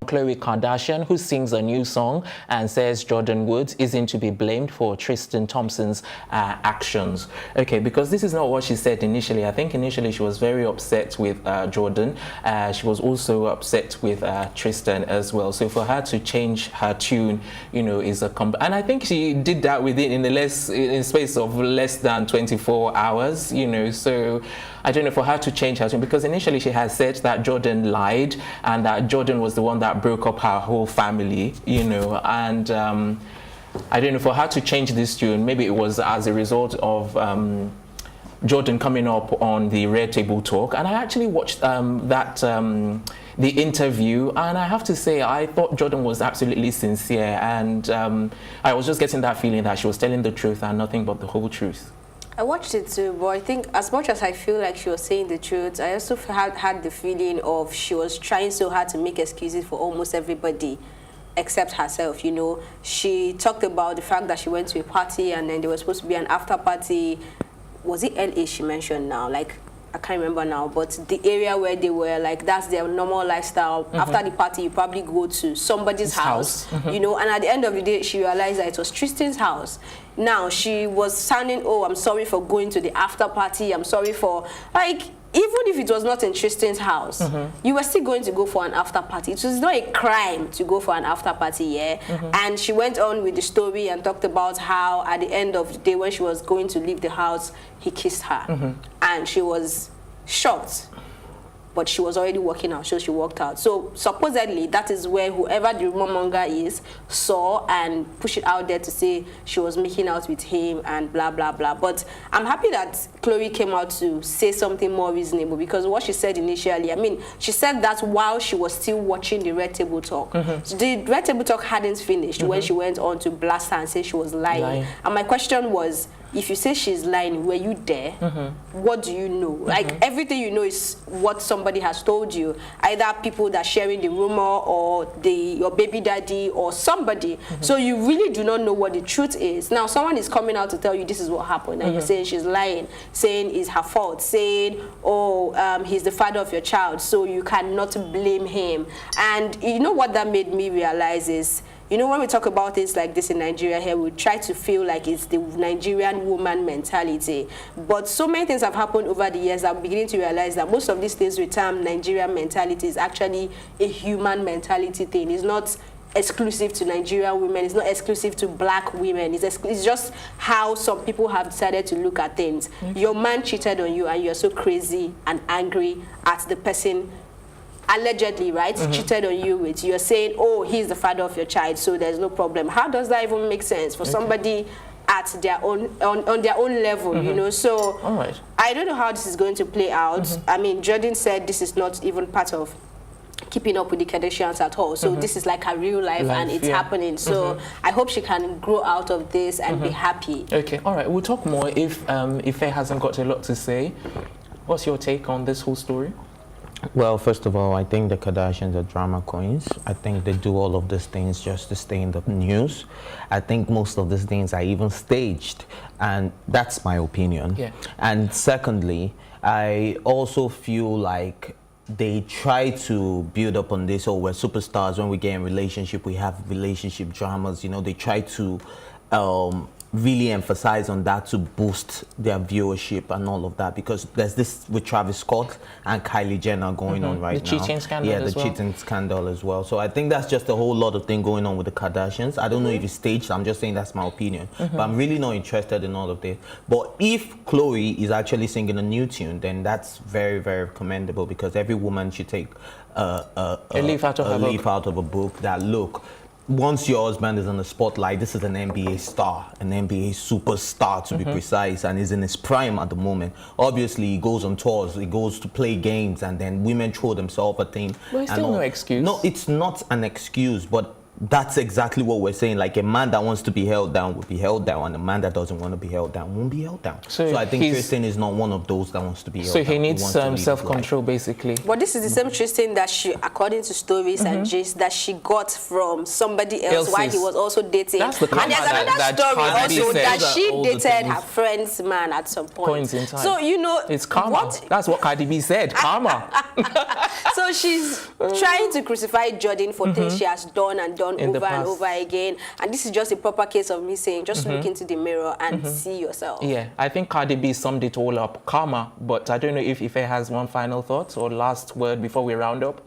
Khloe Kardashian, who sings a new song and says Jordyn Woods isn't to be blamed for Tristan Thompson's actions. Okay, because this is not what she said initially. I think initially she was very upset with Jordyn. She was also upset with Tristan as well. So for her to change her tune, you know, is a and I think she did that within in space of less than 24 hours, you know. So I don't know, for her to change her tune, because initially she had said that Jordyn lied and that Jordyn was the one that broke up her whole family, you know, and I don't know, for her to change this tune, maybe it was as a result of Jordyn coming up on the Red Table Talk. And I actually watched the interview, and I have to say I thought Jordyn was absolutely sincere, and I was just getting that feeling that she was telling the truth and nothing but the whole truth. I watched it too, but I think as much as I feel like she was saying the truth, I also had the feeling of she was trying so hard to make excuses for almost everybody except herself, you know. She talked about the fact that she went to a party and then there was supposed to be an after party. Was it LA she mentioned now? Like, I can't remember now, but the area where they were, like, that's their normal lifestyle. After the party, you probably go to somebody's house. You know, and at the end of the day, she realized that it was Tristan's house. Now, she was sounding, oh, I'm sorry for going to the after party. I'm sorry for, like, even if it was not in Tristan's house, you were still going to go for an after party. It was not a crime to go for an after party, yeah? And she went on with the story and talked about how at the end of the day, when she was going to leave the house, he kissed her. And she was shocked. But she was already walking out, so she walked out. So supposedly, that is where whoever the rumormonger is saw and pushed it out there to say she was making out with him and blah, blah, blah. But I'm happy that Khloe came out to say something more reasonable, because what she said initially, I mean, she said that while she was still watching the Red Table Talk. So the Red Table Talk hadn't finished when she went on to blast her and say she was lying. And my question was, if you say she's lying, were you there? What do you know? Like, everything you know is what somebody has told you. Either people that are sharing the rumor or your baby daddy or somebody. So you really do not know what the truth is. Now, someone is coming out to tell you this is what happened, and you're saying she's lying, saying it's her fault, saying, oh, he's the father of your child, so you cannot blame him. And you know what that made me realize is, you know, when we talk about things like this in Nigeria here, we try to feel like it's the Nigerian woman mentality. But so many things have happened over the years that I'm beginning to realize that most of these things we term Nigerian mentality is actually a human mentality thing. It's not exclusive to Nigerian women. It's not exclusive to black women. It's just how some people have decided to look at things. Your man cheated on you and you're so crazy and angry at the person allegedly, right, cheated on you with. You're saying, oh, he's the father of your child, so there's no problem. How does that even make sense for somebody at their own on their own level, you know? So I don't know how this is going to play out. I mean, Jordyn said this is not even part of keeping up with the Kardashians at all. So this is like her real life and it's happening. So I hope she can grow out of this and be happy. Okay, all right. We'll talk more if Faye hasn't got a lot to say. What's your take on this whole story? Well, first of all, I think the Kardashians are drama queens. I think they do all of these things just to stay in the news. I think most of these things are even staged, and that's my opinion. And secondly, I also feel like they try to build up on this, oh, we're superstars, when we get in relationship, we have relationship dramas, you know. They try to really emphasize on that to boost their viewership and all of that, because there's this with Travis Scott and Kylie Jenner going on right now. The cheating scandal as well. Cheating scandal as well. So I think that's just a whole lot of thing going on with the Kardashians. I don't know if it's staged. I'm just saying that's my opinion. But I'm really not interested in all of this. But if Khloe is actually singing a new tune, then that's very, very commendable, because every woman should take a leaf out of a book that, look, once your husband is on the spotlight, this is an NBA star, an NBA superstar to be precise, and is in his prime at the moment. Obviously, he goes on tours, he goes to play games, and then women throw themselves at him. But it's still no excuse. No, it's not an excuse, but that's exactly what we're saying. Like, a man that wants to be held down will be held down, and a man that doesn't want to be held down won't be held down. So I think Tristan is not one of those that wants to be held down. So he needs some self-control, basically. But this is the same Tristan that she, according to stories and gist, that she got from somebody else while he was also dating. That's the and there's another story also that she dated her friend's man at some point. In time. So, you know, it's karma. That's what Cardi B said, karma. So So she's trying to crucify Jordyn for things she has done and done In the over and past. over again. And this is just a proper case of me saying, just look into the mirror and see yourself. Yeah, I think Cardi B summed it all up. Karma, but I don't know if Ife has one final thought or last word before we round up.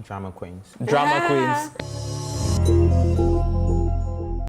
Drama queens. Drama Yeah. queens.